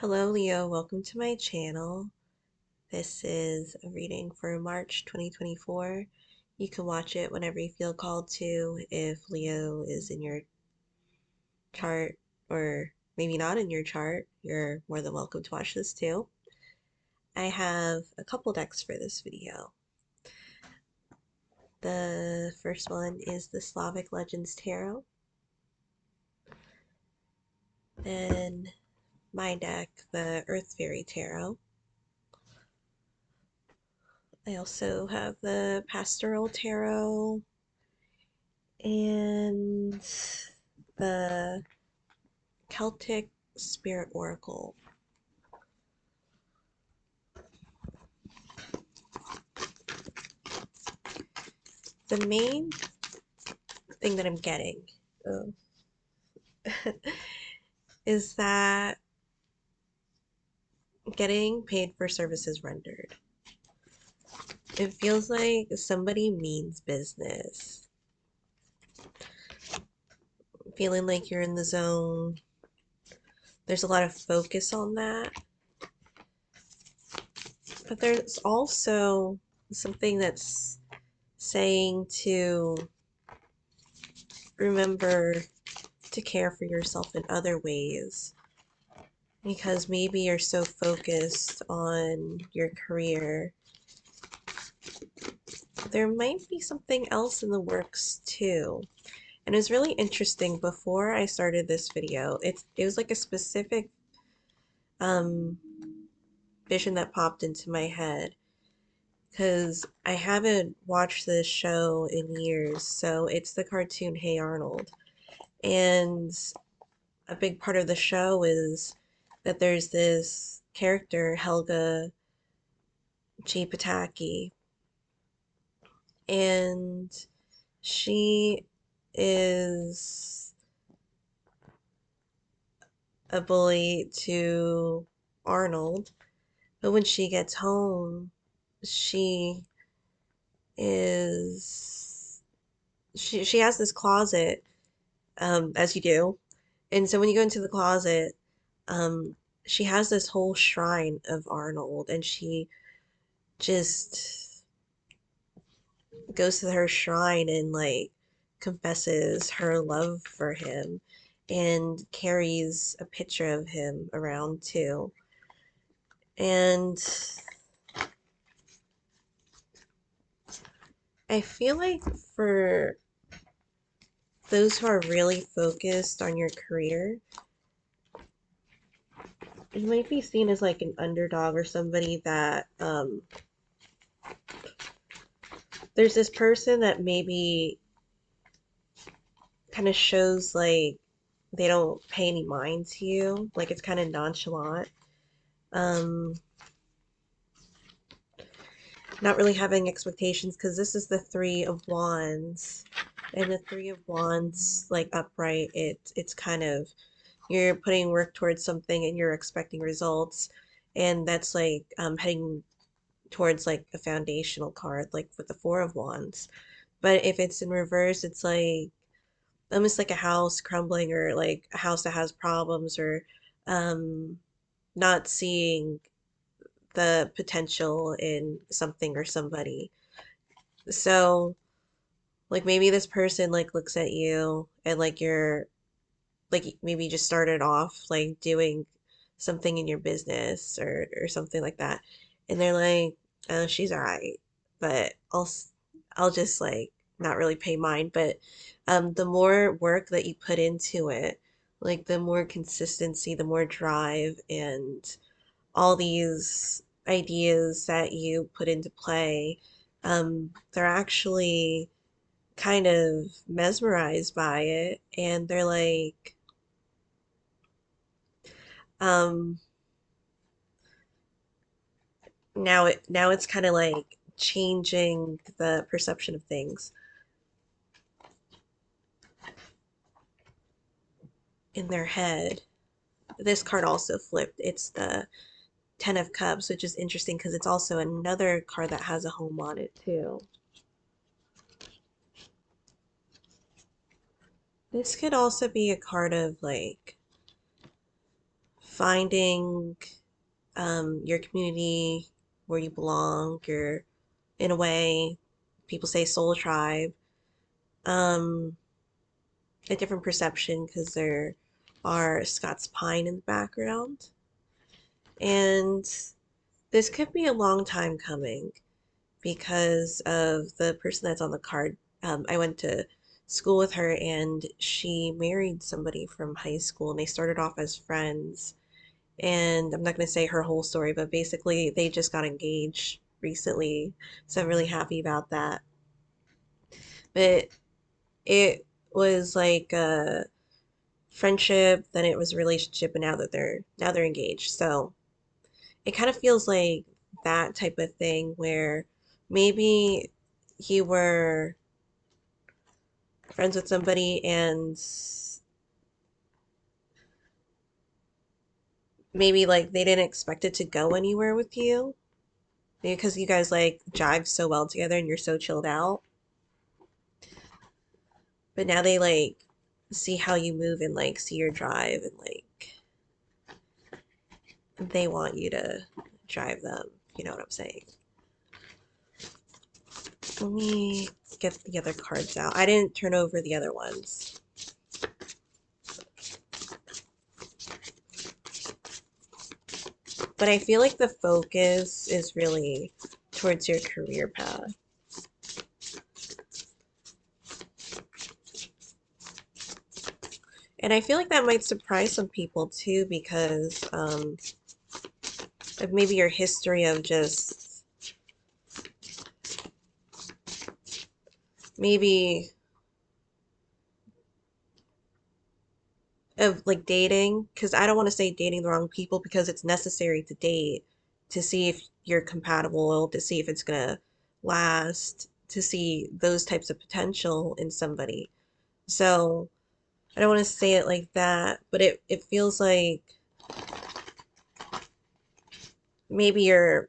Hello, Leo. Welcome to my channel. This is a reading for March 2024. You can watch it whenever you feel called to. If Leo is in your chart or maybe not in your chart, you're more than welcome to watch this too. I have a couple decks for this video. The first one is the Slavic Legends Tarot. Then my deck, the Earth Fairy Tarot. I also have the Pastoral Tarot and the Celtic Spirit Oracle. The main thing that I'm getting oh, is that getting paid for services rendered. It feels like somebody means business. Feeling like you're in the zone. There's a lot of focus on that. But there's also something that's saying to remember to care for yourself in other ways, because maybe you're so focused on your career. There might be something else in the works too. And it was really interesting before I started this video. It was like a specific um vision that popped into my head because I haven't watched this show in years. So it's the cartoon Hey Arnold. And a big part of the show is that there's this character, Helga G. Pataki, and she is a bully to Arnold, but when she gets home, she is she has this closet, as you do. And so when you go into the closet, um, she has this whole shrine of Arnold, and she just goes to her shrine and like confesses her love for him and carries a picture of him around too. And I feel like for those who are really focused on your career, you might be seen as like an underdog or somebody that there's this person that maybe kind of shows like they don't pay any mind to you, like it's kind of nonchalant. Um, not really having expectations because this is the Three of Wands, and the Three of Wands, like upright, it's kind of you're putting work towards something and you're expecting results, and that's like heading towards like a foundational card, like with the Four of Wands. But if it's in reverse, it's like almost like a house crumbling, or like a house that has problems, or um, not seeing the potential in something or somebody. So, like maybe this person like looks at you and like you're like maybe you just started off like doing something in your business or something like that, and they're like, "Oh, she's all right, but I'll just like not really pay mind." But the more work that you put into it, like the more consistency, the more drive, and all these ideas that you put into play, they're actually kind of mesmerized by it, and they're like, um, now it's kind of like changing the perception of things in their head. This card also flipped. It's the Ten of Cups, which is interesting because it's also another card that has a home on it too. This could also be a card of like finding your community where you belong, your, in a way, people say soul tribe, um, a different perception because there are Scots pine in the background. And this could be a long time coming because of the person that's on the card. I went to school with her and she married somebody from high school and they started off as friends. And I'm not going to say her whole story, but basically they just got engaged recently. So I'm really happy about that. But it was like a friendship, then it was a relationship, and now they're engaged. So it kind of feels like that type of thing where maybe you were friends with somebody and maybe like they didn't expect it to go anywhere with you because you guys like jive so well together and you're so chilled out. But now they like see how you move and like see your drive and like they want you to drive them. You know what I'm saying? Let me get the other cards out. I didn't turn over the other ones. But I feel like the focus is really towards your career path. And I feel like that might surprise some people too because of maybe your history of just maybe of like dating. Because I don't want to say dating the wrong people because it's necessary to date to see if you're compatible, to see if it's gonna last, to see those types of potential in somebody. So I don't want to say it like that, but it feels like maybe you're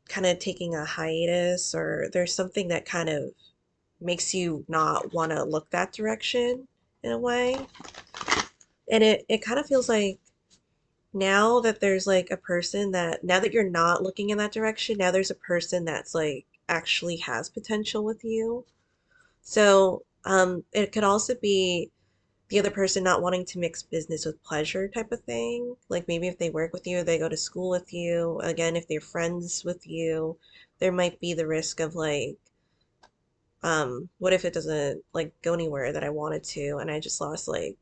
kind of taking a hiatus or there's something that kind of makes you not want to look that direction in a way. And it kind of feels like now that there's like a person that now that you're not looking in that direction, now there's a person that's like actually has potential with you. So it could also be the other person not wanting to mix business with pleasure type of thing. Like maybe if they work with you, they go to school with you, again, if they're friends with you, there might be the risk of like, what if it doesn't like go anywhere that I wanted to and I just lost like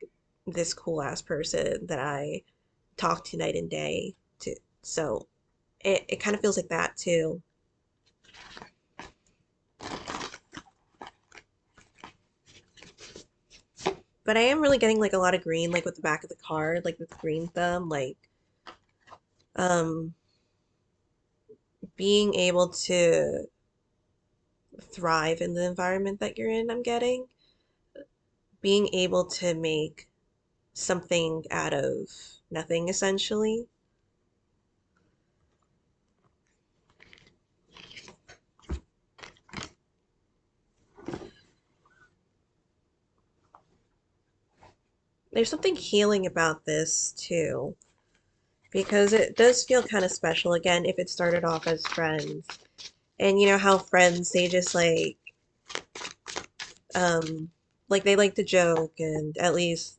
this cool ass person that I talk to night and day to. So it kind of feels like that too. But I am really getting like a lot of green, like with the back of the card, like with the green thumb, like um being able to thrive in the environment that you're in, I'm getting. Being able to make something out of nothing essentially. There's something healing about this too, because it does feel kind of special again if it started off as friends. And you know how friends they just um like they like to joke and at least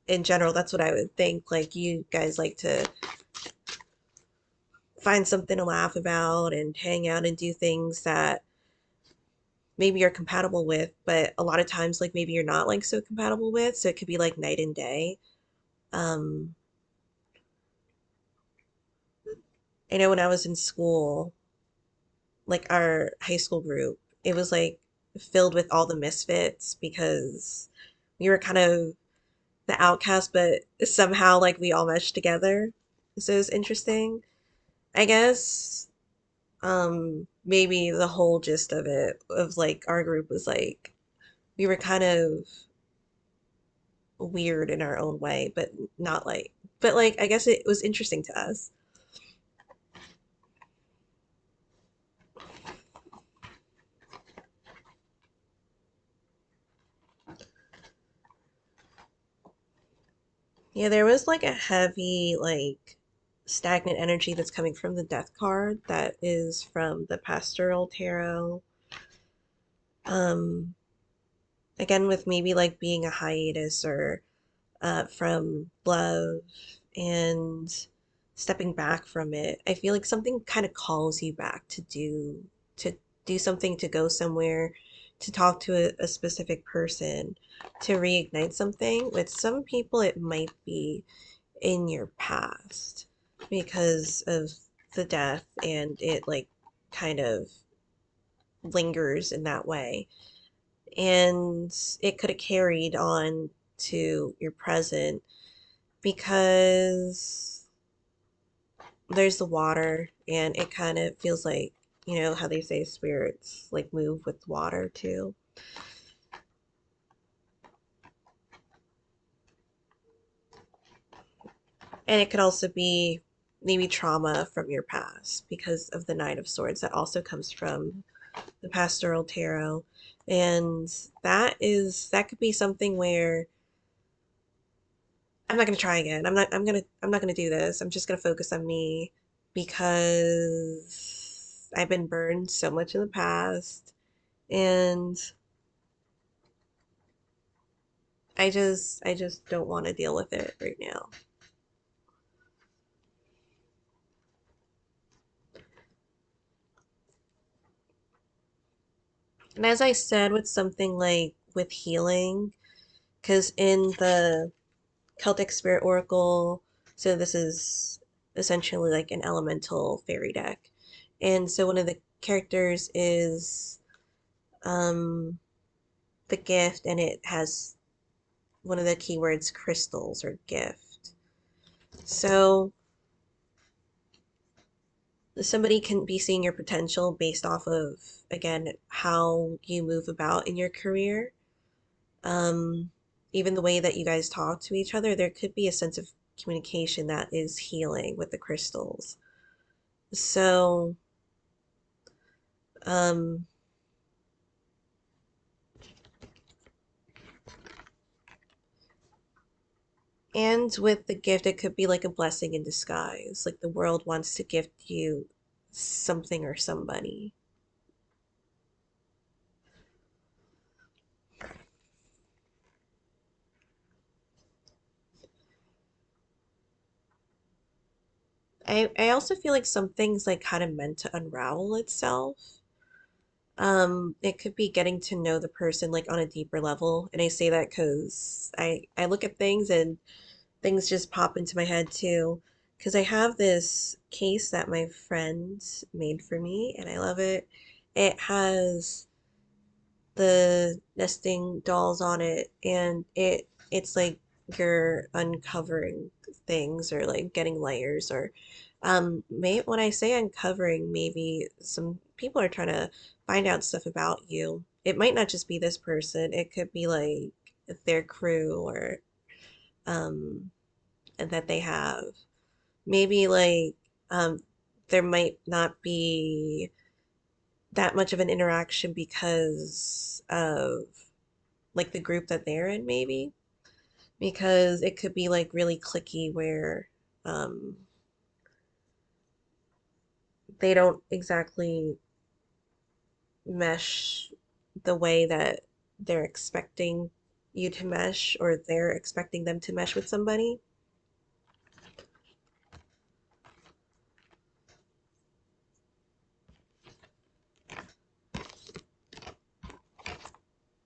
in general that's what I would think like you guys like to find something to laugh about and hang out and do things that maybe you're compatible with, but a lot of times like maybe you're not like so compatible with, so it could be like night and day. Um I know when I was in school, like our high school group, it was like filled with all the misfits because we were kind of the outcast, but somehow like we all meshed together. So it was interesting. I guess maybe the whole gist of it of like our group was like we were kind of weird in our own way, but not like but like I guess it was interesting to us. Yeah, there was like a heavy, like stagnant energy that's coming from the death card that is from the pastoral tarot. Um, Again, with maybe like being a hiatus or from love and stepping back from it. I feel like something kind of calls you back to do something, to go somewhere, to talk to a specific person, to reignite something. With some people, it might be in your past because of the death, and it like kind of lingers in that way. And it could have carried on to your present because there's the water, and it kind of feels like, how they say spirits like move with water too. And it could also be maybe trauma from your past because of the Nine of Swords that also comes from the pastoral tarot. And that could be something where I'm not going to try again. I'm not going to do this. I'm just going to focus on me because I've been burned so much in the past, and I just don't want to deal with it right now. And as I said, with something like with healing, because in the Celtic Spirit Oracle, so this is essentially like an elemental fairy deck. And so one of the characters is um the gift, and it has one of the keywords crystals or gift. So somebody can be seeing your potential based off of, again, how you move about in your career. Um, Even the way that you guys talk to each other, there could be a sense of communication that is healing with the crystals. So, um, and with the gift, it could be like a blessing in disguise. Like the world wants to gift you something or somebody. I also feel like something's like kind of meant to unravel itself. It could be getting to know the person like on a deeper level. And I say that because I look at things and things just pop into my head too. Because I have this case that my friend made for me, and I love it. It has the nesting dolls on it, and it's like you're uncovering things or like getting layers, or may when I say uncovering, maybe some people are trying to find out stuff about you. It might not just be this person, it could be like their crew, or um that they have. Maybe like um there might not be that much of an interaction because of like the group that they're in, maybe because it could be like really clicky where um they don't exactly mesh the way that they're expecting you to mesh, or they're expecting them to mesh with somebody.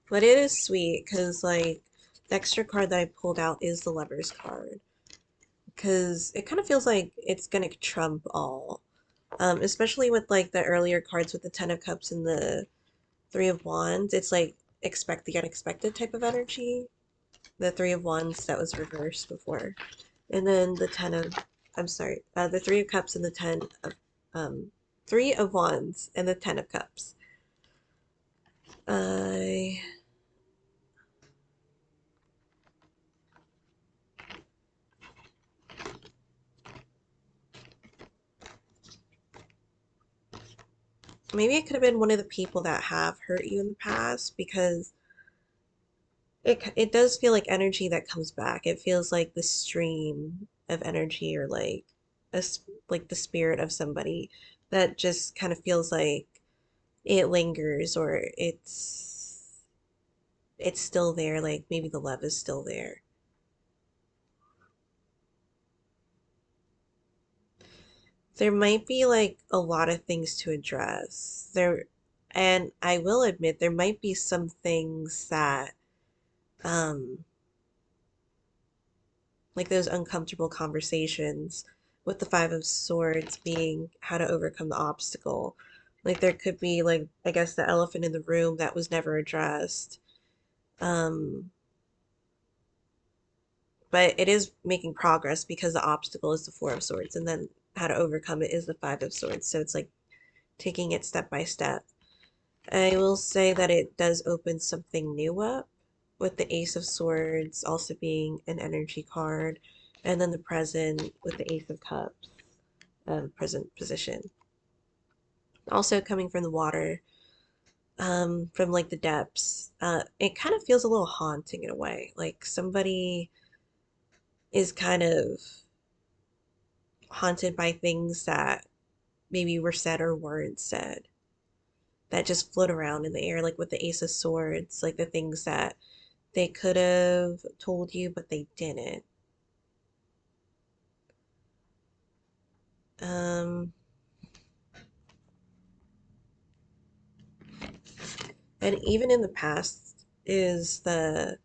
But it is sweet because like the extra card that I pulled out is the Lover's card, because it kind of feels like it's gonna trump all. Especially with like the earlier cards with the Ten of Cups and the Three of Wands, it's like expect the unexpected type of energy. The Three of Wands that was reversed before. And then the Ten of, I'm sorry, the Three of Cups and the Ten of, um, Three of Wands and the Ten of Cups. I Maybe it could have been one of the people that have hurt you in the past, because it does feel like energy that comes back. It feels like the stream of energy or like like the spirit of somebody that just kind of feels like it lingers or it's still there, like maybe the love is still there. There might be like a lot of things to address. And I will admit there might be some things that um like those uncomfortable conversations with the Five of Swords being how to overcome the obstacle. Like there could be like I guess the elephant in the room that was never addressed. Um, but it is making progress because the obstacle is the Four of Swords, and then how to overcome it is the Five of Swords. So it's like taking it step by step. I will say that it does open something new up with the Ace of Swords also being an energy card, and then the present with the Ace of Cups, present position. Also coming from the water, from like the depths, it kind of feels a little haunting in a way. Like somebody is kind of haunted by things that maybe were said or weren't said that just float around in the air, like with the Ace of Swords, like the things that they could have told you, but they didn't. Um, and even in the past is the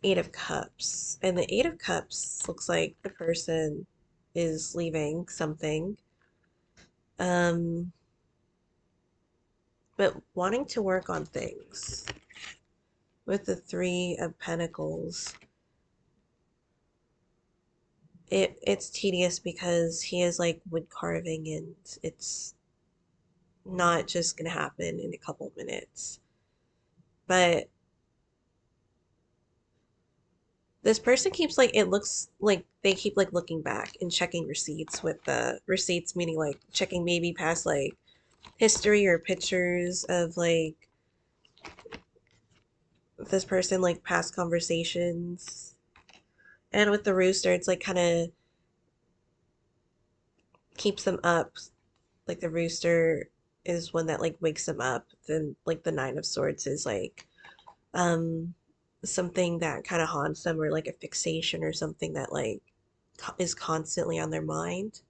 Eight of Cups. And the Eight of Cups looks like the person is leaving something, um, but wanting to work on things. With the Three of Pentacles, it's tedious because he is like wood carving and it's not just gonna happen in a couple minutes. But this person keeps like it looks like they keep like looking back and checking receipts with the receipts meaning like checking maybe past like history or pictures of like this person like past conversations. And with the rooster it's like kind of keeps them up. Like the rooster is one that like wakes them up. Then like the Nine of Swords is like um something that kind of haunts them or like a fixation or something that like is constantly on their mind.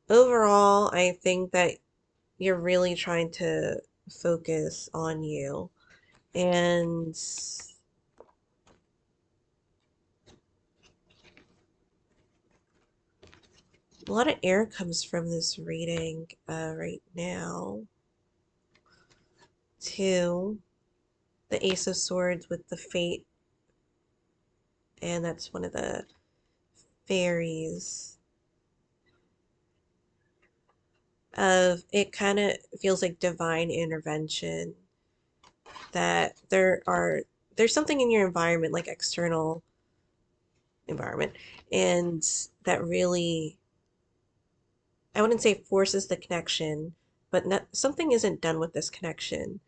Overall, I think that you're really trying to focus on you. And a lot of air comes from this reading right now. Too. The Ace of Swords with the Fate, and that's one of the fairies. Of it kind of feels like divine intervention that there's something in your environment like external environment and that really I wouldn't say forces the connection but not, something isn't done with this connection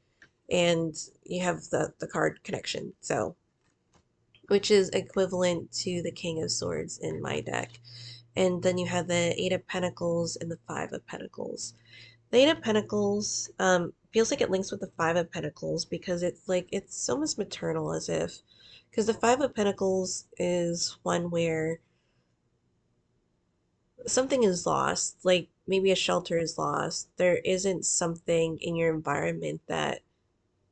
and you have the card connection so which is equivalent to the King of Swords in my deck, and then you have the Eight of Pentacles and the Five of Pentacles. The Eight of Pentacles feels like it links with the Five of Pentacles because it's like it's almost maternal as if because the Five of Pentacles is one where something is lost, like maybe a shelter is lost. There isn't something in your environment that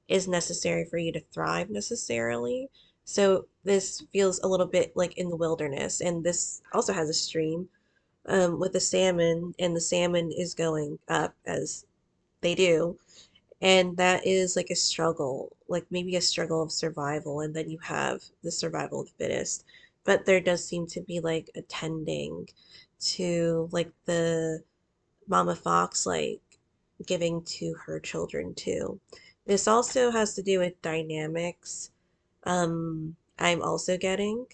is necessary for you to thrive necessarily. So this feels a little bit like in the wilderness, and this also has a stream with the salmon, and the salmon is going up as they do, and that is like a struggle, like maybe a struggle of survival, and then you have the survival of the fittest. But there does seem to be like attending to like the mama fox, like giving to her children too. This also has to do with dynamics. I'm also getting,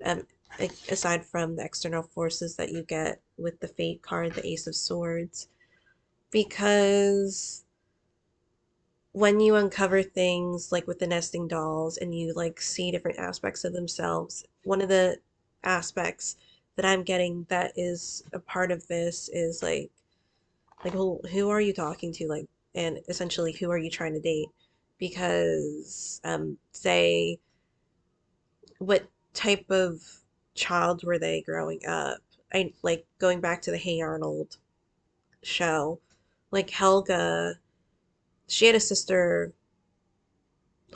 um, aside from the external forces that you get with the Fate card, the Ace of Swords, because when you uncover things like with the nesting dolls and you like see different aspects of themselves, one of the aspects that I'm getting that is a part of this is like who are you talking to, like, and essentially who are you trying to date? Because say what type of child were they growing up? I like going back to the Hey Arnold show, like Helga, she had a sister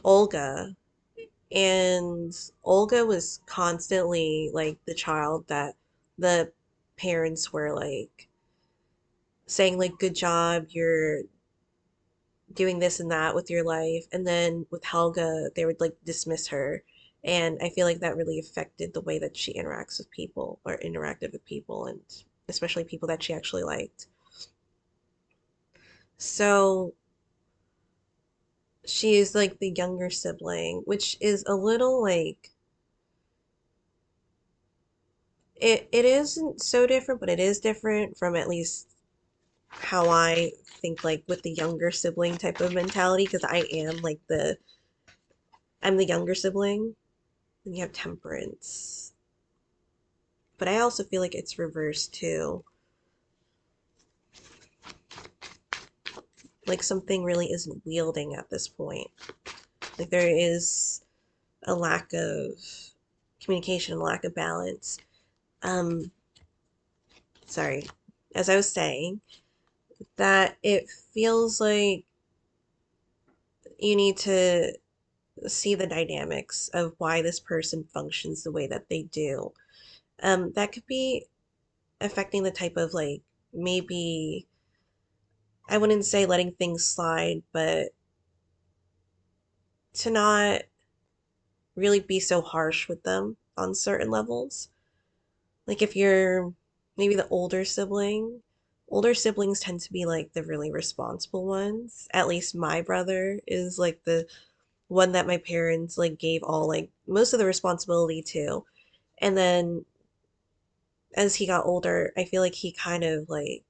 Olga, and Olga was constantly like the child that the parents were like saying like good job, you're doing this and that with your life, and then with Helga they would like dismiss her, and I feel like that really affected the way that she interacts with people or interacted with people, and especially people that she actually liked. So she is like the younger sibling, which is a little like it isn't so different, but it is different from at least how I think like with the younger sibling type of mentality, because I am like I'm the younger sibling, and you have temperance. But I also feel like it's reversed too. Like something really isn't wielding at this point. Like there is a lack of communication, a lack of balance. Um, sorry. As I was saying, that it feels like you need to see the dynamics of why this person functions the way that they do. That could be affecting the type of like maybe I wouldn't say letting things slide, but to not really be so harsh with them on certain levels. Like if you're maybe the older siblings tend to be like the really responsible ones. At least my brother is like the one that my parents like gave all like most of the responsibility to. And then as he got older, I feel like he kind of like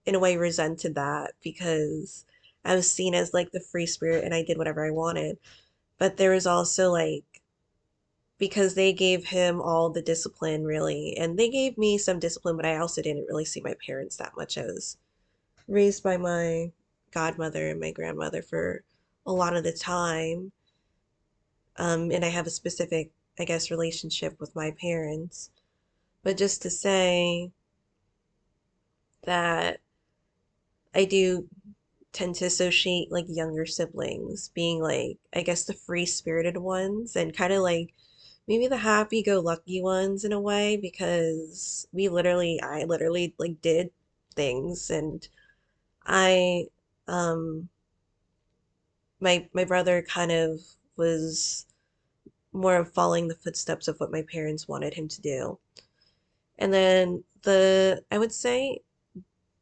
in a way resented that because I was seen as like the free spirit and I did whatever I wanted. But there was also like because they gave him all the discipline really, and they gave me some discipline, but I also didn't really see my parents that much. I was raised by my godmother and my grandmother for a lot of the time. And I have a specific, I guess, relationship with my parents. But just to say that I do tend to associate like younger siblings being like, I guess, the free spirited ones and kind of like maybe the happy go lucky ones in a way because I literally like did things and I, um, my brother kind of was more of following the footsteps of what my parents wanted him to do. And then I would say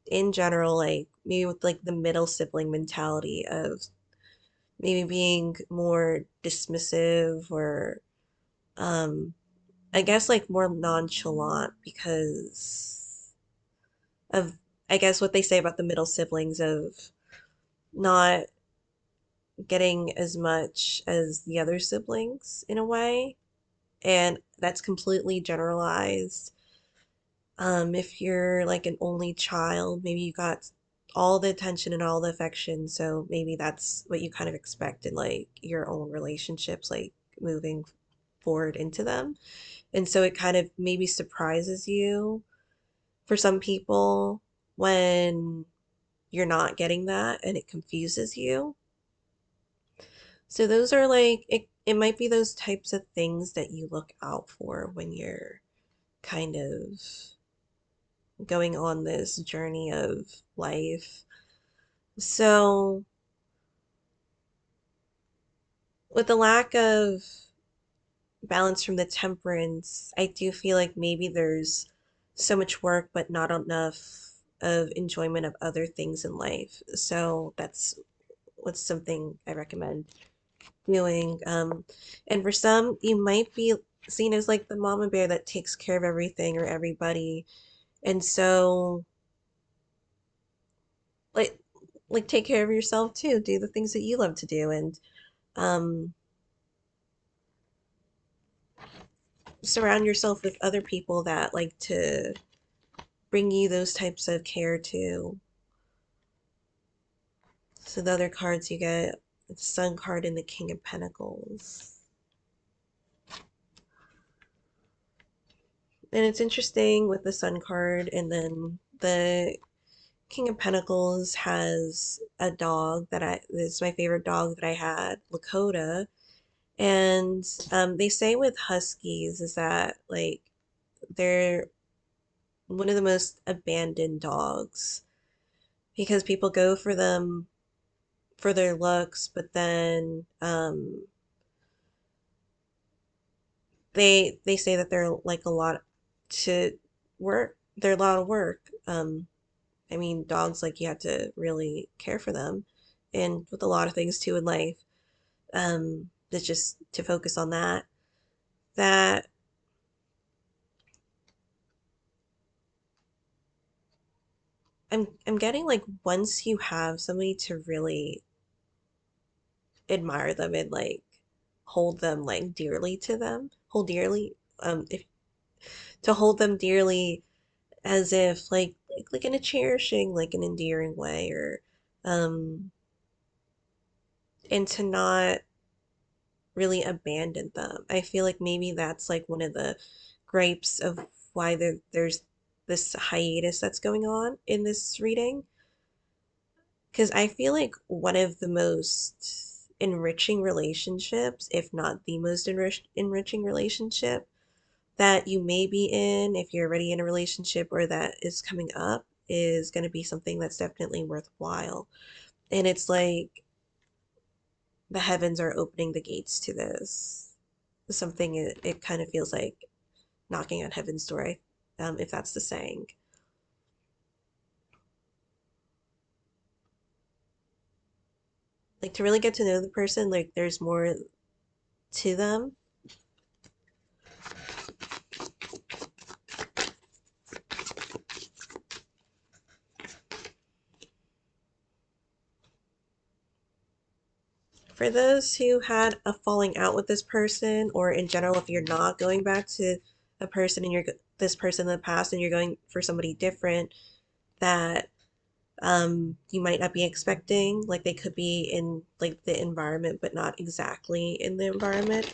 in general, like maybe with like the middle sibling mentality of maybe being more dismissive or um I guess like more nonchalant because of I guess what they say about the middle siblings of not getting as much as the other siblings in a way. And that's completely generalized. If you're like an only child, maybe you got all the attention and all the affection, so maybe that's what you kind of expect in like your own relationships, like moving forward into them. And so it kind of maybe surprises you for some people when you're not getting that and it confuses you. So those are like it might be those types of things that you look out for when you're kind of going on this journey of life. So, with the lack of balance from the temperance, I do feel like maybe there's so much work, but not enough of enjoyment of other things in life. So, that's what's something I recommend doing. And for some, you might be seen as like the mama bear that takes care of everything or everybody. And so, like, like take care of yourself too. Do the things that you love to do and um surround yourself with other people that like to bring you those types of care too. So the other cards you get the Sun card and the King of Pentacles. And it's interesting with the Sun card, and then the King of Pentacles has a dog that it's my favorite dog that I had, Lakota. And they say with Huskies is that like they're one of the most abandoned dogs because people go for them for their looks, but then they say that they're like a lot to work. They're a lot of work. I mean, dogs like you have to really care for them, and with a lot of things too in life. That's just to focus on that. That I'm getting like once you have somebody to really admire them and like hold them like dearly to them, hold dearly, if to hold them dearly as if like in a cherishing, like an endearing way, or um, and to not really abandon them. I feel like maybe that's like one of the gripes of why there's this hiatus that's going on in this reading. Because I feel like one of the most enriching relationships, if not the most enriching relationship that you may be in, if you're already in a relationship or that is coming up, is going to be something that's definitely worthwhile. And it's like the heavens are opening the gates to this. Something it kind of feels like knocking on heaven's door, if that's the saying. Like to really get to know the person, like there's more to them. For those who had a falling out with this person, or in general, if you're not going back to a person and you're this person in the past and you're going for somebody different that you might not be expecting, like they could be in like the environment but not exactly in the environment.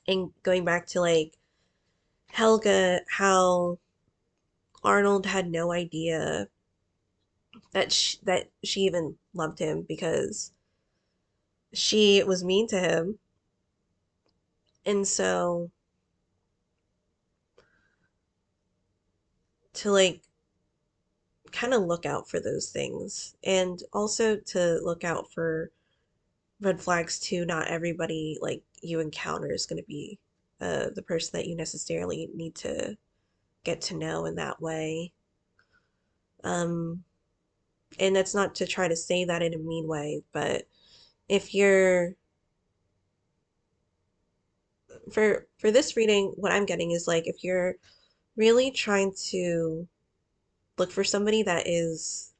And going back to like Helga, how Arnold had no idea that she even loved him because she was mean to him. And so to like kind of look out for those things and also to look out for red flags too. Not everybody like you encounter is going to be the person that you necessarily need to get to know in that way. Um, and that's not to try to say that in a mean way, but if you're for this reading, what I'm getting is like if you're really trying to look for somebody that is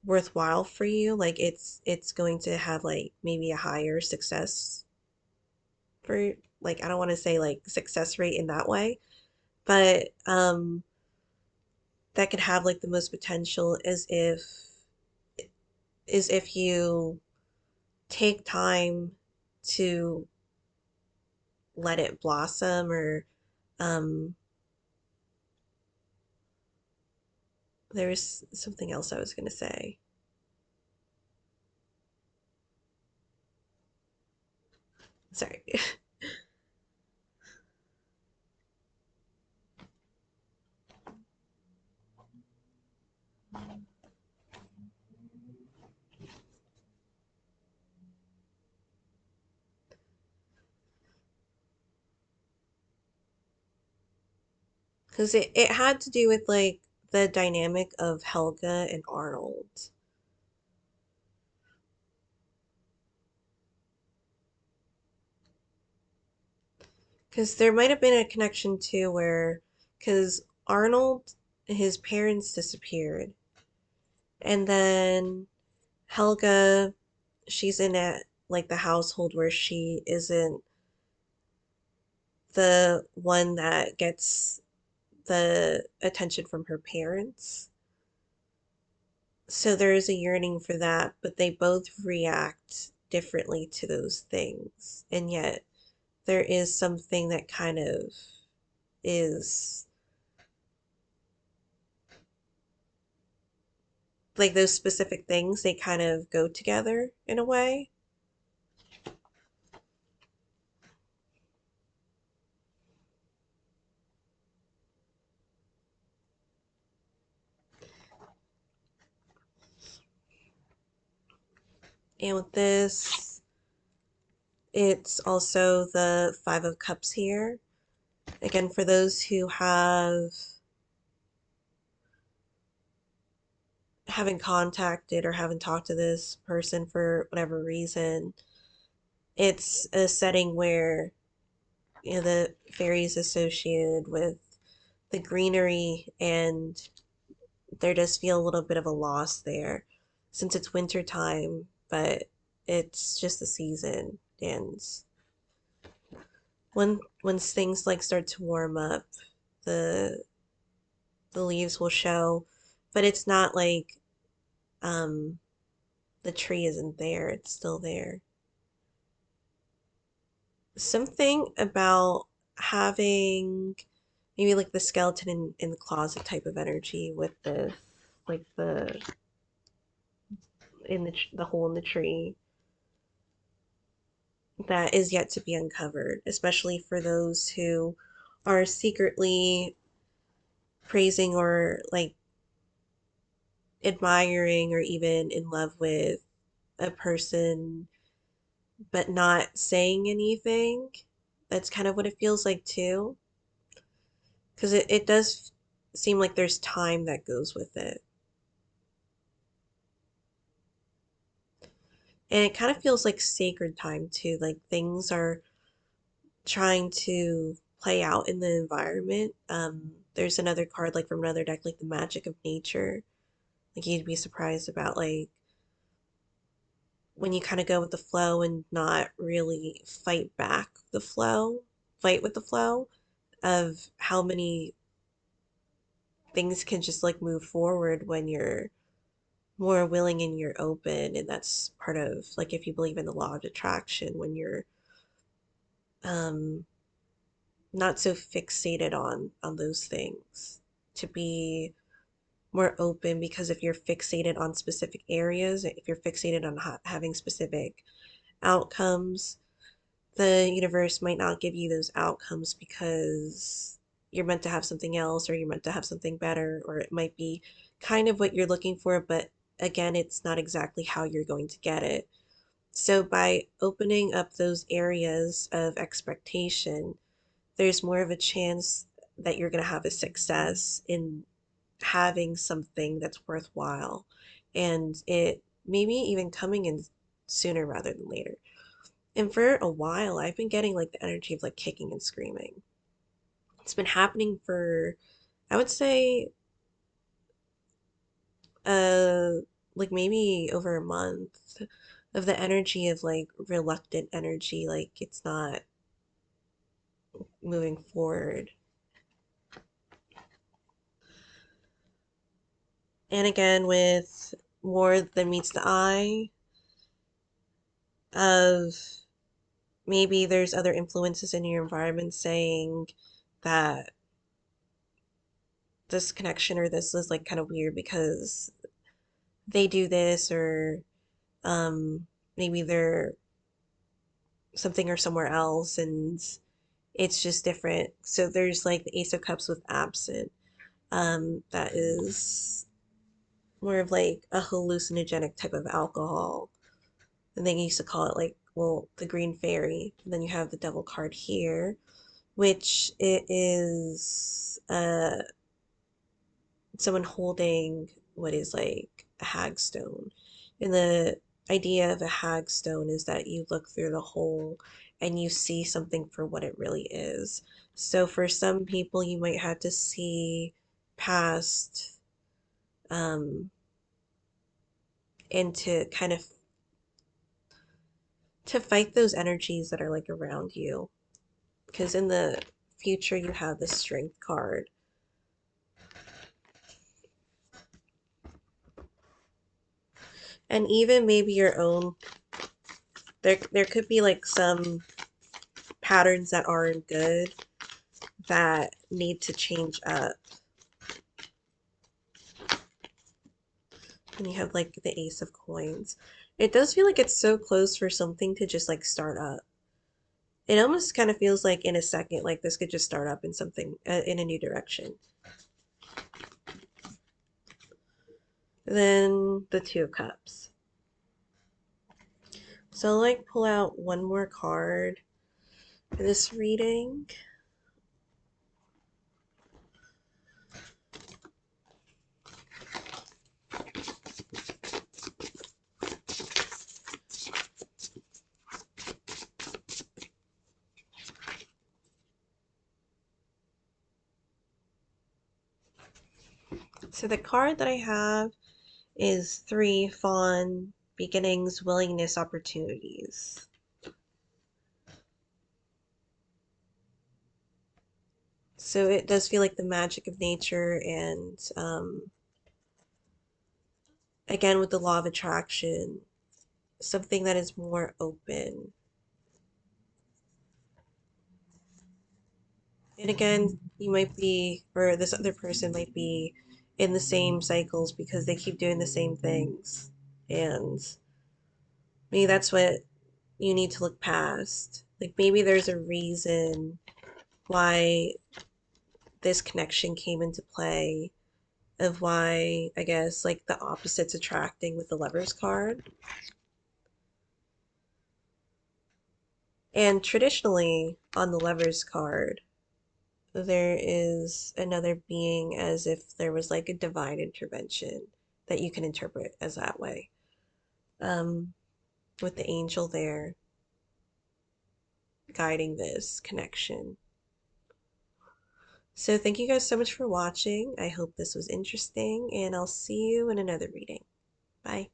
worthwhile for you, like it's going to have like maybe a higher success for like I don't want to say like success rate in that way, but that could have like the most potential is if you take time to let it blossom or um there's something else I was going to say. Sorry. Because it had to do with like the dynamic of Helga and Arnold. Because there might have been a connection too where, because Arnold, his parents disappeared. And then Helga, she's in a like the household where she isn't the one that gets the attention from her parents. So there is a yearning for that, but they both react differently to those things. And yet there is something that kind of is like those specific things, they kind of go together in a way. And with this, it's also the Five of Cups here. Again, for those who haven't contacted or haven't talked to this person for whatever reason, it's a setting where the fairies associated with the greenery, and there does feel a little bit of a loss there since it's winter time, but it's just the season. And once things like start to warm up, the the leaves will show, but it's not like um the tree isn't there, it's still there. Something about having maybe like the skeleton in the closet type of energy with this, like the hole in the tree that is yet to be uncovered, especially for those who are secretly praising or like admiring or even in love with a person but not saying anything. That's kind of what it feels like too. Because it does seem like there's time that goes with it. And it kind of feels like sacred time too. Like things are trying to play out in the environment. There's another card like from another deck, like the magic of nature. Like you'd be surprised about like when you kind of go with the flow and not really fight back the flow, fight with the flow of how many things can just like move forward when you're more willing and you're open. And that's part of like if you believe in the law of attraction, when you're um not so fixated on those things, to be more open, because if you're fixated on specific areas, if you're fixated on having specific outcomes, the universe might not give you those outcomes because you're meant to have something else, or you're meant to have something better, or it might be kind of what you're looking for, but again, it's not exactly how you're going to get it. So by opening up those areas of expectation, there's more of a chance that you're going to have a success in having something that's worthwhile, and it maybe even coming in sooner rather than later. And for a while, I've been getting like the energy of like kicking and screaming. It's been happening for, I would say, uh, like maybe over a month, of the energy of like reluctant energy, like it's not moving forward. And again, with more than meets the eye, of maybe there's other influences in your environment saying that this connection or this is like kind of weird because they do this, or um maybe they're something or somewhere else and it's just different. So there's like the Ace of Cups with absent. That is more of like a hallucinogenic type of alcohol. And they used to call it like, well, the green fairy. And then you have the devil card here, which it is someone holding what is like a hagstone. And the idea of a hagstone is that you look through the hole and you see something for what it really is. So for some people, you might have to see past um, and to kind of to fight those energies that are like around you. Because in the future you have the strength card. And even maybe your own there could be like some patterns that aren't good that need to change up. And you have like the Ace of Coins. It does feel like it's so close for something to just like start up. It almost kind of feels like in a second, like this could just start up in something, in a new direction. Then the Two of Cups. So I'll like pull out one more card for this reading. So the card that I have is three Fawn, beginnings, willingness, opportunities. So it does feel like the magic of nature, and again with the law of attraction, something that is more open. And again, you might be, or this other person might be in the same cycles because they keep doing the same things. And maybe that's what you need to look past. Like maybe there's a reason why this connection came into play, of why I guess like the opposites attracting with the Lovers card. And traditionally on the Lovers card, there is another being, as if there was like a divine intervention that you can interpret as that way. Um, with the angel there guiding this connection. So thank you guys so much for watching. I hope this was interesting, and I'll see you in another reading. Bye.